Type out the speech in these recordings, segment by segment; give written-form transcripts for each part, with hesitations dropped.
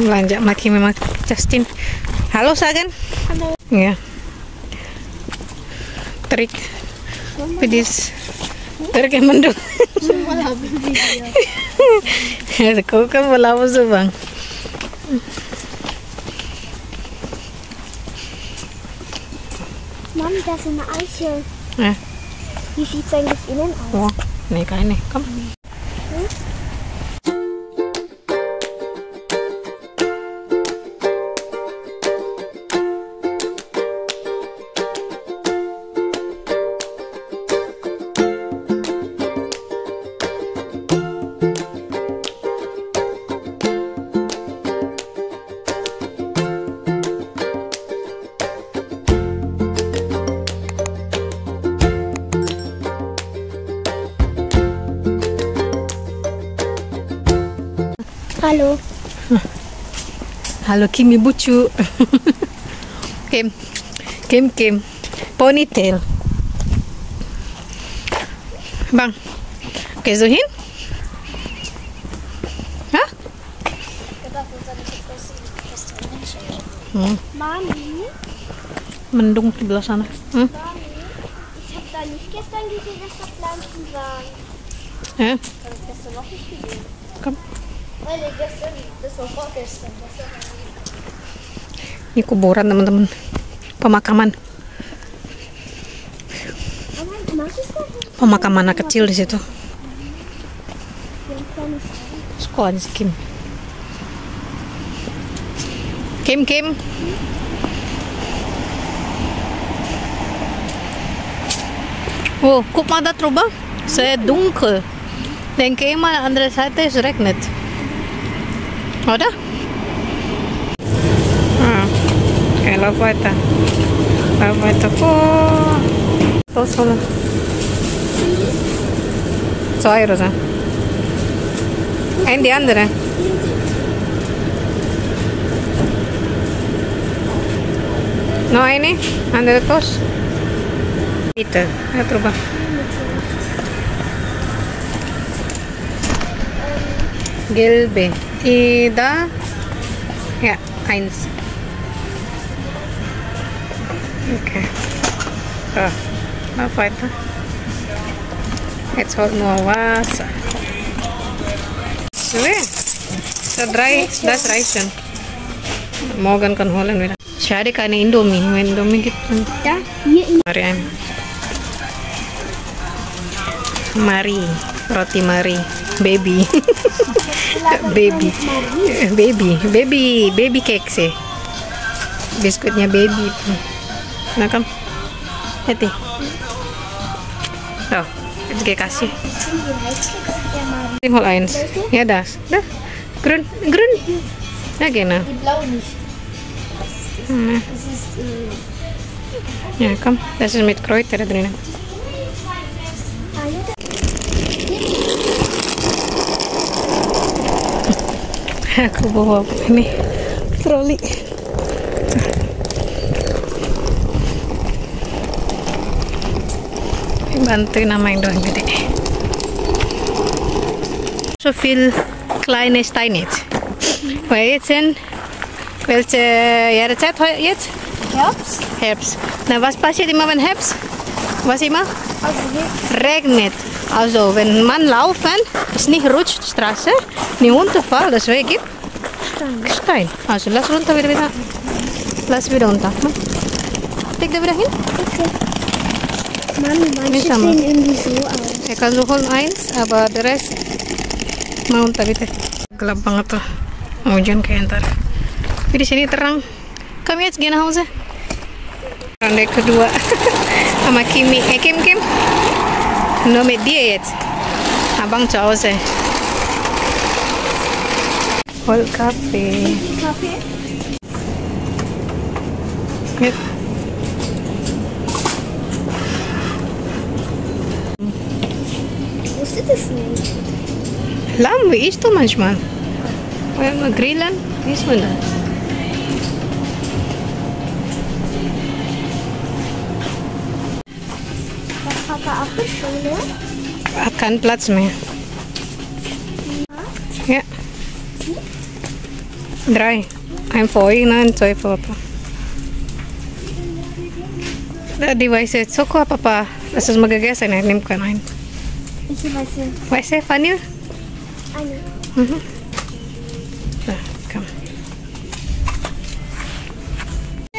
belanja Maki memang Justin. Halo Sagen. Halo. Ya. Trik pedis. Trik yang mendung. Kau kan bola apa bang? Mom, da ist eine Eiche. Ja. Wie sieht es eigentlich innen aus? Oh, nee, keine. Komm. Hallo. Halo Kimi Bucu. Kim. Ponytail. Bang, gehst du hin? Hah? Mami? Mendung di belah sana. Mami, ich habe da nicht gestern gesehen, dass da Pflanzen waren. Ja? Habe ich gestern noch nicht gesehen. Komm. Nein, gestern, das war vorgestern. Ini kuburan teman-teman. Pemakaman. Pemakaman anak kecil di situ. Sekolahnya si Kim. Kim. Oh, guck mal da drüber. Sehr dunkel. Denke immer, andere Seite es regnet. Oder? Okay, lauf weiter. Lauf weiter vor. Rausholen. 2 Euro sein. Die andere. Noch eine? Andere Tos? Bitte. Ja, drüber. Gelbe. Da. Ja, 1. Okay. So, lauf weiter. Jetzt holt nur Wasser. So 3, das reicht schon. Morgen kann holen wieder. Schade, keine Indomie. Wenn Indomie gibt, dann Da, hier in Marie, roti Marie, baby. baby cake sih. Biskuitnya baby itu. Nah kan, hati. Oh, jetzt kasih. Hol eins. Ja, das. Da. Grün. Ja, genau. die blau nicht. Das ist, Ja, komm. Das ist mit Kräuter da drinnen. Aku bawa ini troli. Bantuin nama yang doang gede. So viel kleine Steine jetzt. Weil jetzt sind welche Jahreszeit jetzt? Herbst. Na, was passiert immer wenn Herbst? Was immer? also hier, Regnet. Also wenn man laufen, ist nicht rutscht die Straße, nicht runterfallen, deswegen gibt Stein. Also lass runter wieder. Lass wieder runter. Leg da wieder hin. okay. Mami, manche sama. sehen irgendwie so aus. Ya kan holen 1, aber der Rest mau runter bitte. Gelap banget tuh. Hujan kayak ntar. Tapi di sini terang. Kami jetzt gehen nach Hause. Ronde kedua sama Kimi. Kim. Nur mit dir jetzt. Abang zu Hause. Hol Kaffee. Kaffee? Yep. Ich wusste das nicht. Lamm, wie isst du manchmal? Wenn wir grillen, isst man das. Was Papa auch die Schule? Hat keinen Platz mehr. Ja. 3. Ein für euch, nein, 2 für Papa. Die weiße Zucker, Papa. Das ist mal gegessen, ich nehme keinen ein. Welche weiße? Weiße, Vanille? Eine. Mhm. So, komm.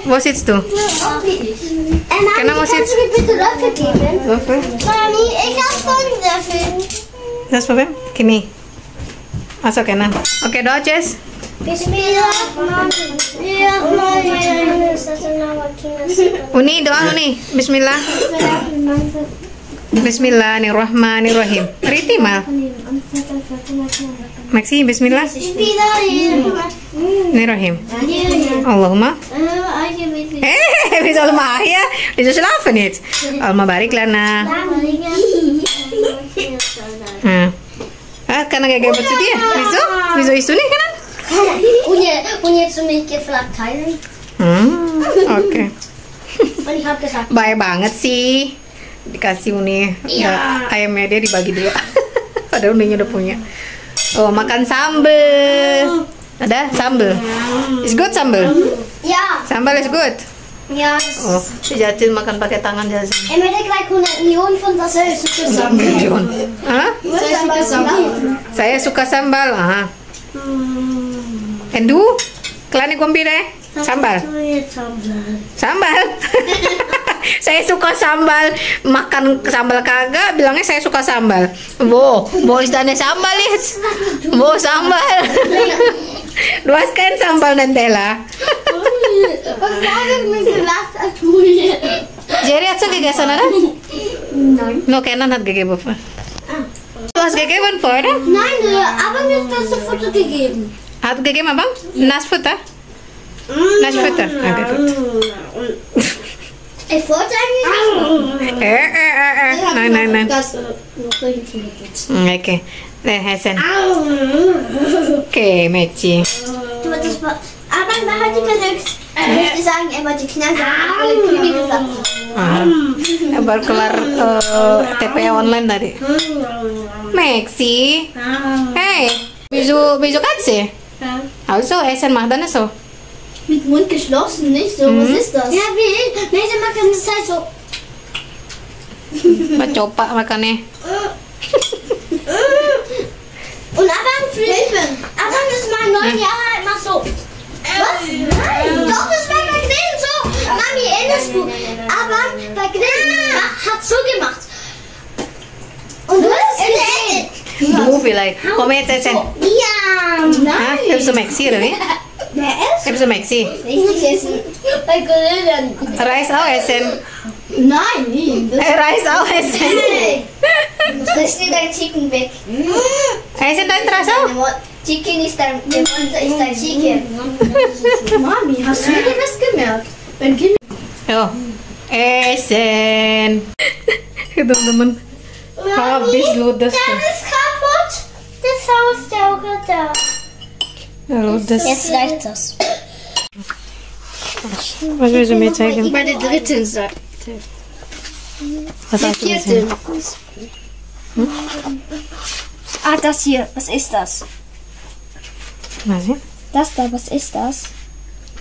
Wo sitzt du? Mami, Genau, was kannst jetzt? du mir bitte Löffel geben? Würfel? Mami, ich hab vollen Löffel. Das für wem? Kimi. Masuk kanan. Oke, doa, Jess. Bismillahirrahmanirrahim. Uni, doa Uni. Bismillah. Bismillahirrahmanirrahim. Riti mal. Maxi, Bismillah. Bismillahirrahmanirrahim. Allahumma. Bisa lemah ya? Bisa schlafen jetzt. Allahumma barik lana. Karena gak gabut dia. Wieso? Wieso ist du nicht kan? Und jetzt zu mir gefragt teilen. Oke. Und ich hab gesagt, Baik banget sih. Dikasih Uni. Ayamnya dia dibagi dua. Padahal Uninya udah punya. Oh, makan sambal. Ada sambal. Is good sambal? ja, Sambal is good. ja. Oh, si Jatin makan pakai tangan Jatin. Er möchte gleich 100 Millionen von das ist zusammen. Million. Hah? Saya suka sambal. Aha. And du? Kelani kumpire? Sambal. Sambal. Saya suka sambal. Makan sambal kagak, bilangnya saya suka sambal. Bo istilahnya sambal ya. Bo sambal. Luaskan sambal Nutella. Was habe ich mir gelacht, als du hier? Jerry hat schon gegessen, oder? Nein. No, Kenan hat gegeben. Du hast gegeben vorher? Nein, aber mir ist das Futter gegeben. Hat gegeben, Abang? Nassfutter? Nassfutter. Okay, gut. Ich wollte eigentlich Nein. das Okay. Hasan. Okay, Meci. Aber man hat die persönlich, ich möchte sagen, er wollte knacken, weil er Krimi gesagt hat. Baru kelar TPA online tadi. Maxi. Hey, wieso Katze? Also, Essen macht dann so. Mit Mund geschlossen, nicht so? Was ist das? Ja, wie ich. Nächste Mal kann das halt so. Mal coba makannya. Und Abang fliegen. Abang ist mal 9 Jahre alt, mach so. Was? Nein. Doch, das war bei Grillen so. Mami, erinnerst du? Abang bei Grillen hat so gemacht. Und du hast es gesehen. Du vielleicht. Komm jetzt essen. Ja. Hah? Hilfst du Maxi oder wie? Wer ist? Hilfst du Maxi? Nicht essen. Bei Grillen. Reis auch essen. Nein, nie. Reis auch essen. Das steht dein Chicken weg. Essen dein Reis auch? Chicken ist dein, der Monster ist dein Chicken. Mami, hast du dir das gemerkt? Wenn Kinder... Yo. Essen. Teman-teman. Habis ludes tuh. Das ist kaputt. Das Haus der Ritter. Ludes. Jetzt reicht das. Was willst du mir zeigen? Bei der dritten Seite. Was hast du gesehen? Ah, das hier. Was ist das? Was hier? Das da, was ist das?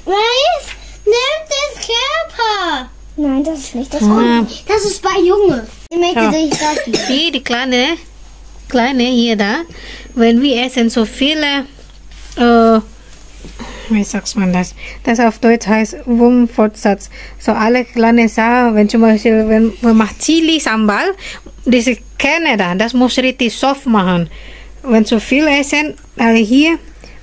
Was? Nimm das Körper. Nein, das ist nicht das. Das ist bei Junge. Ich möchte dich sagen. Die kleine hier da, wenn wir essen so viele, wie sagt man das? Das auf Deutsch heißt Wurmfortsatz. So alle kleine Sachen, wenn zum Beispiel, wenn man macht Chili Sambal, diese Kerne da, das muss richtig soft machen. Wenn zu viel essen, hier,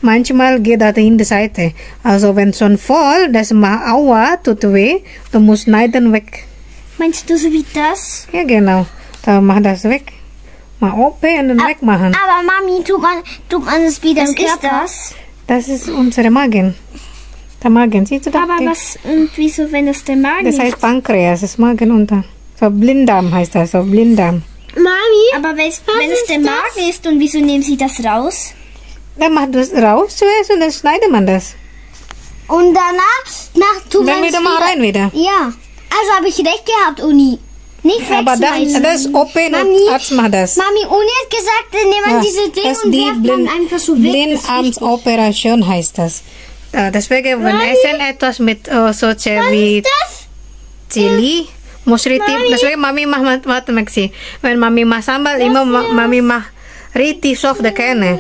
manchmal geht das in die Seite. Also wenn schon voll, das macht Aua, tut weh, du musst schneiden weg. Meinst du so wie das? Ja genau, dann mach das weg. Mal OP und dann wegmachen. Aber Mami, tut man es wieder im Körper? Das ist unsere Magen. Der Magen, siehst du das? Aber was, und wieso, wenn es der Magen Das heißt Pankreas, das ist Magen unter. So Blinddarm heißt das, so Blinddarm. Mami? Aber wenn es der Magen ist, und wieso nehmen Sie das raus? Dann macht das raus zuerst und dann schneidet man das. Und danach tut man Dann wieder mal rein wieder. Ja, also habe ich recht gehabt, Uni. Nicht Aber wegschmeißen. das ist open Mami? und Arzt macht das. Mami, Uni hat gesagt, wenn man diese Dinge das und die werft man einfach so weg. Blindarmsoperation heißt das. Deswegen, wenn essen etwas mit solche wie Das? Chili, muss richtig, deswegen Mami macht Maxi. Wenn Mami macht Sambal, immer Mami macht richtig soft de Kerne.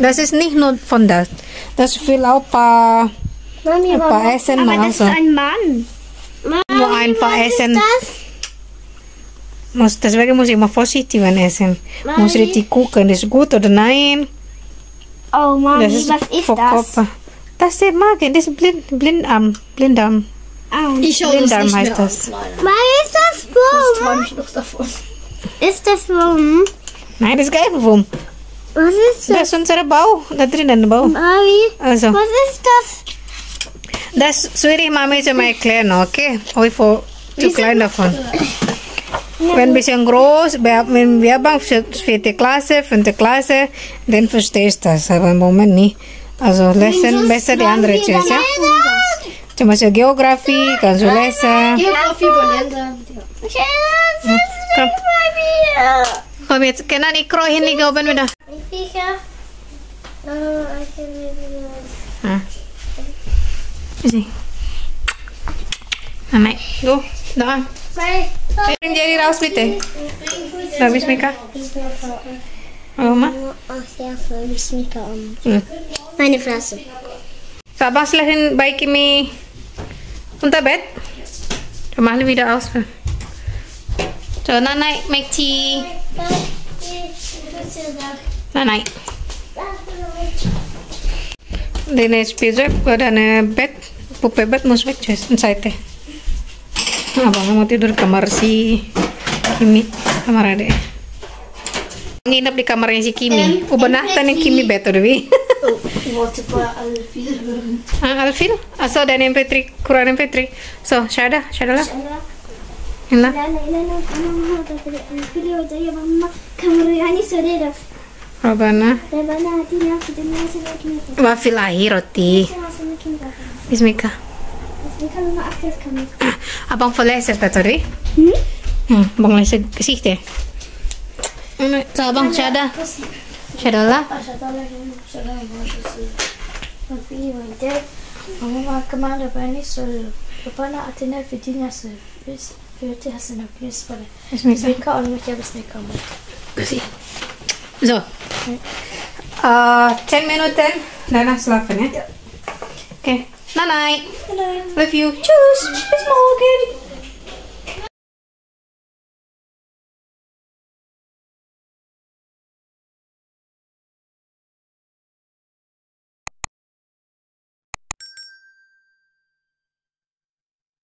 Das ist nicht nur von das. Das will auch paar Mami, Essen aber machen. das ist ein Mann. Nur einfach essen. Deswegen muss ich immer vorsichtig essen. Muss richtig gucken, das ist gut oder nein. Oh Mami, Das ist was ist das? verkaufen. Das ist der Magen, das ist Blinddarm. Ich schaue das Blinddarm nicht heißt mehr das. an, leider. Was ist das Ich Wurm? träume ich noch davon. Ist das Wurm? Nein, das ist kein Wurm. Was ist Das ist unser Bau, da drinnen der Bau. Mami, Also, was ist das? das soll ich Mami zu mir erklären, okay? Heute zu klein davon. Wenn ein bisschen groß, wenn wir haben 4. Klasse, 5. Klasse, dann verstehst du das, aber im Moment nicht. Also lesen besser die andere Tschüss, ja? Zum Beispiel Geografie, kannst du lesen. Geografie über Länder. Komm, komm jetzt, können ich Kroh hinlegen oben wieder? Sini. Nein, du, da. Bring Jerry raus bitte. Da, Bismika. Oh, Ma. Ach ja, für mich Mika um. Hmm. Meine Flasche. So, abang selahin baik Kimi unter Bett. Wir machen wieder aus. So, Nanai, make tea. Nanai. Dene spiser dane bed, pupe bed mus weg cuy, inside. Abang mau tidur kamar si Kimi, kamar ade. Nginep di kamarnya si Kimi. Ubenahtan yang Kimi bed tuh Dewi. Ich wollte vorher alle viel hören. Alfil, so dan MP3 kurang MP3. So, Syada lah. Inilah. Robana. Wafil akhir roti. Bismika. Abang verleser tadi. Abang leser Gesicht ya. So, abang Syada. Syada lah. Mama kemana bani sol Bapana Athena Virginia sol Virginia Hassan Abis pada Bismika und mit Bismika So. 10 Minuten danach schlafen ya. Okay. Night night. Love you. Tschüss. Bis morgen.